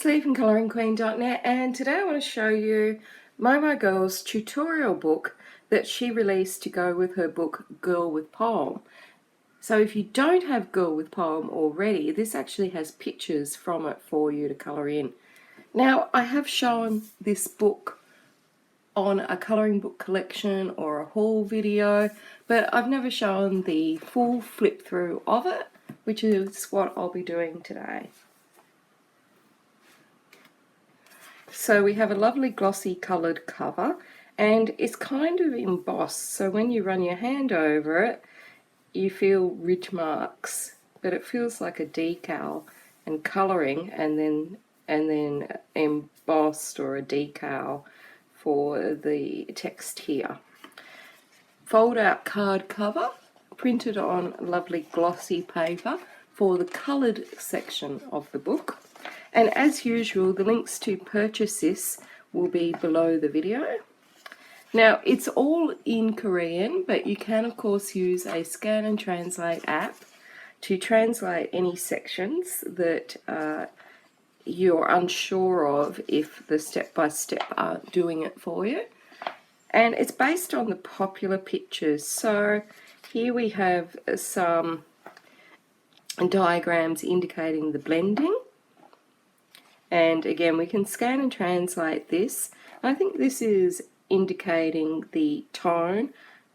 Lee from ColouringQueen.net, and today I want to show you M.o.m.o Girl's tutorial book that she released to go with her book Girl with Poem. So if you don't have Girl with Poem already, this actually has pictures from it for you to colour in. Now, I have shown this book on a colouring book collection or a haul video, but I've never shown the full flip through of it, which is what I'll be doing today. So we have a lovely glossy coloured cover, and it's kind of embossed, so when you run your hand over it you feel ridge marks, but it feels like a decal and colouring and then embossed, or a decal for the text here. Fold out card cover, printed on lovely glossy paper for the coloured section of the book. And as usual, the links to purchase this will be below the video. Now, it's all in Korean, but you can of course use a scan and translate app to translate any sections that you're unsure of if the step-by-step aren't doing it for you. And it's based on the popular pictures. So here we have some diagrams indicating the blending. And again, we can scan and translate this. I think this is indicating the tone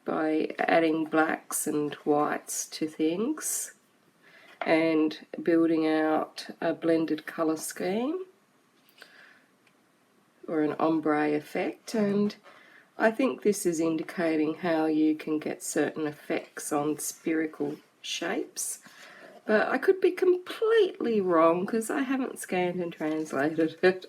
by adding blacks and whites to things and building out a blended colour scheme or an ombre effect. And I think this is indicating how you can get certain effects on spherical shapes. But I could be completely wrong because I haven't scanned and translated it.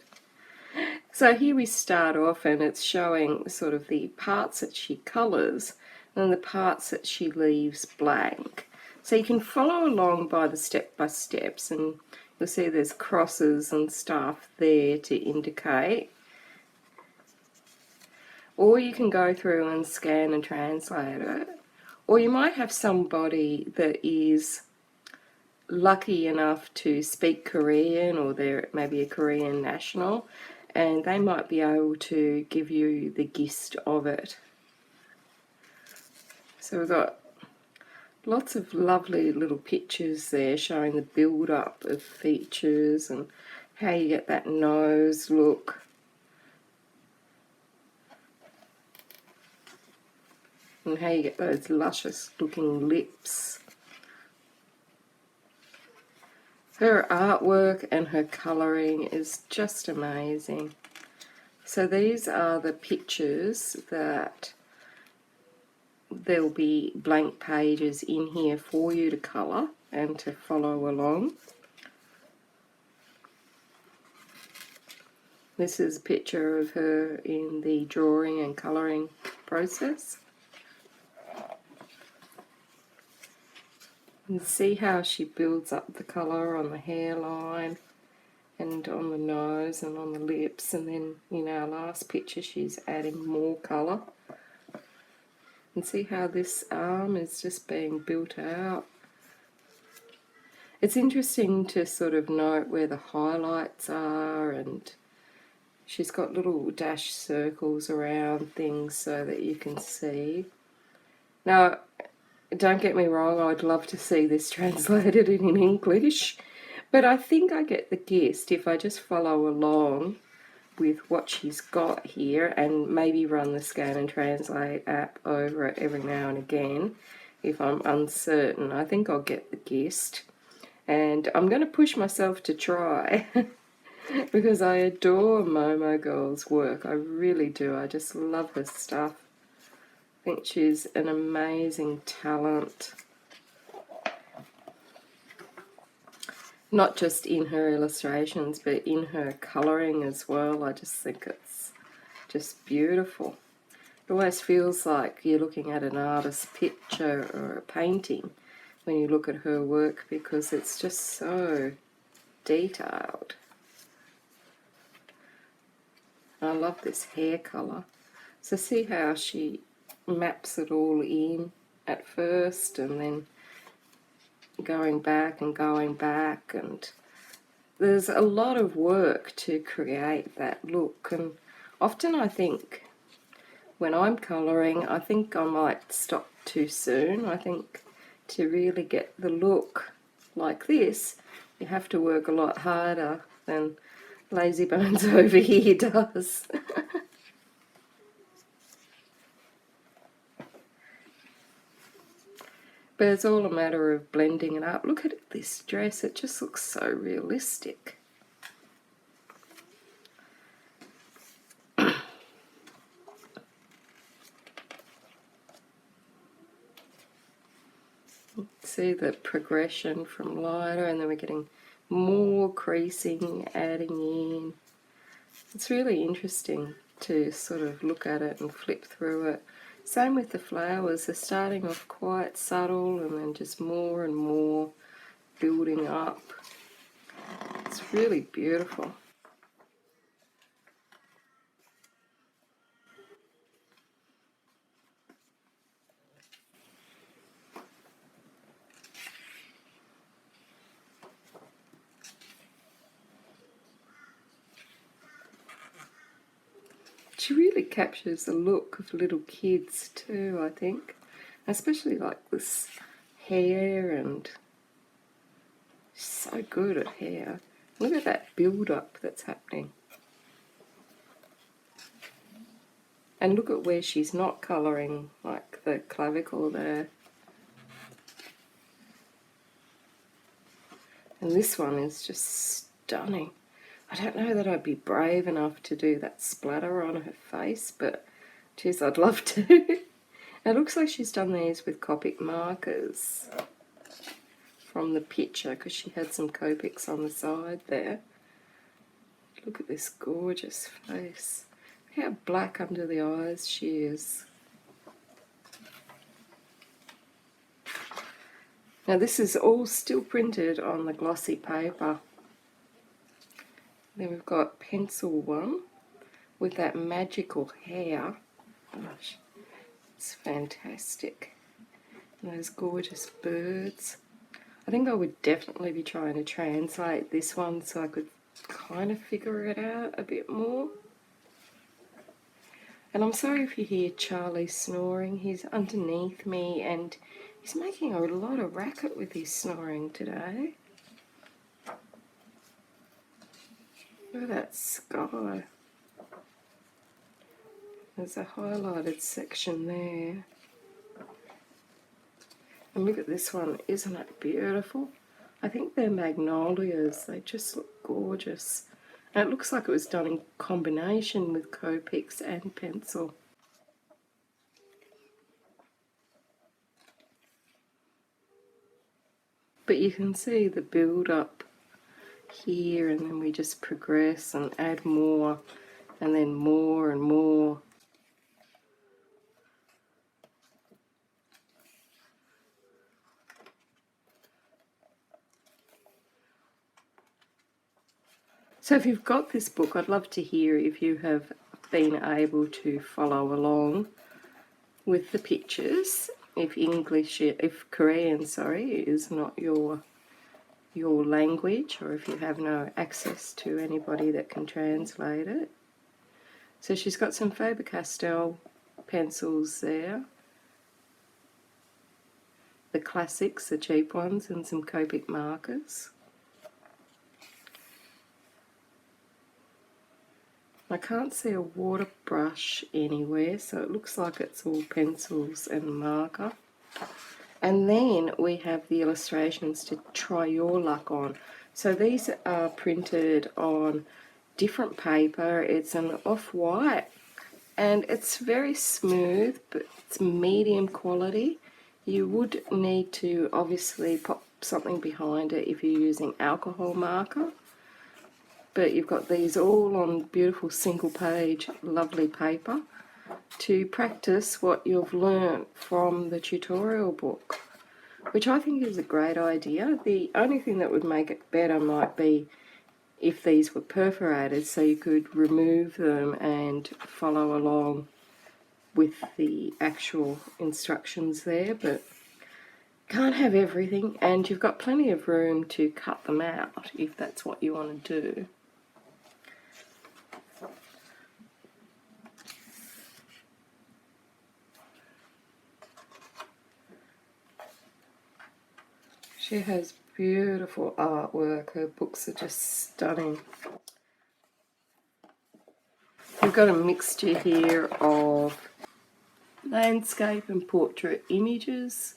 So here we start off, and it's showing sort of the parts that she colours and the parts that she leaves blank. So you can follow along by the step-by-steps, and you'll see there's crosses and stuff there to indicate. Or you can go through and scan and translate it. Or you might have somebody that is lucky enough to speak Korean, or they're maybe a Korean national, and they might be able to give you the gist of it. So we've got lots of lovely little pictures there showing the build-up of features and how you get that nose look. And how you get those luscious looking lips. Her artwork and her colouring is just amazing. So these are the pictures that there'll be blank pages in here for you to colour and to follow along. This is a picture of her in the drawing and colouring process. And see how she builds up the colour on the hairline and on the nose and on the lips, and then in our last picture she's adding more colour. And see how this arm is just being built out. It's interesting to sort of note where the highlights are, and she's got little dash circles around things so that you can see. Now, don't get me wrong, I'd love to see this translated in English, but I think I get the gist if I just follow along with what she's got here and maybe run the scan and translate app over it every now and again if I'm uncertain. I think I'll get the gist, and I'm going to push myself to try because I adore M.o.m.o Girl's work. I really do. I just love her stuff. I think she's an amazing talent, not just in her illustrations but in her colouring as well. I just think it's just beautiful. It always feels like you're looking at an artist's picture or a painting when you look at her work, because it's just so detailed. I love this hair colour. So see how she maps it all in at first and then going back, and there's a lot of work to create that look, and often I think when I'm colouring, I think I might stop too soon. I think to really get the look like this, you have to work a lot harder than Lazy Bones over here does. But it's all a matter of blending it up. Look at this dress, it just looks so realistic. See the progression from lighter, and then we're getting more creasing, adding in. It's really interesting to sort of look at it and flip through it. Same with the flowers, they're starting off quite subtle and then just more and more building up. It's really beautiful. She really captures the look of little kids too, I think. Especially like this hair, and she's so good at hair. Look at that build-up that's happening. And look at where she's not colouring, like the clavicle there. And this one is just stunning. I don't know that I'd be brave enough to do that splatter on her face, but geez, I'd love to. It looks like she's done these with Copic markers from the picture, because she had some Copics on the side there. Look at this gorgeous face. Look how black under the eyes she is. Now this is all still printed on the glossy paper. Then we've got pencil one with that magical hair. Gosh, it's fantastic. And those gorgeous birds. I think I would definitely be trying to translate this one so I could kind of figure it out a bit more. And I'm sorry if you hear Charlie snoring. He's underneath me and he's making a lot of racket with his snoring today. Look at that sky. There's a highlighted section there. And look at this one, isn't it beautiful? I think they're magnolias, they just look gorgeous. And it looks like it was done in combination with Copics and pencil. But you can see the build up here, and then we just progress and add more, and then more and more. So if you've got this book, I'd love to hear if you have been able to follow along with the pictures. If Korean, is not your language, or if you have no access to anybody that can translate it. So she's got some Faber-Castell pencils there. The classics, the cheap ones, and some Copic markers. I can't see a water brush anywhere, so it looks like it's all pencils and marker. And then we have the illustrations to try your luck on. So these are printed on different paper. It's an off-white, and it's very smooth, but it's medium quality. You would need to obviously pop something behind it if you're using alcohol marker. But you've got these all on beautiful single page, lovely paper to practice what you've learnt from the tutorial book, which I think is a great idea. The only thing that would make it better might be if these were perforated, so you could remove them and follow along with the actual instructions there. But can't have everything, and you've got plenty of room to cut them out if that's what you want to do. She has beautiful artwork. Her books are just stunning. We've got a mixture here of landscape and portrait images.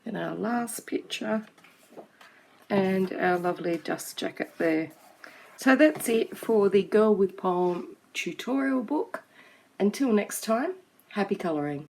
And our last picture, and our lovely dust jacket there. So that's it for the Girl with Poem tutorial book. Until next time, happy colouring.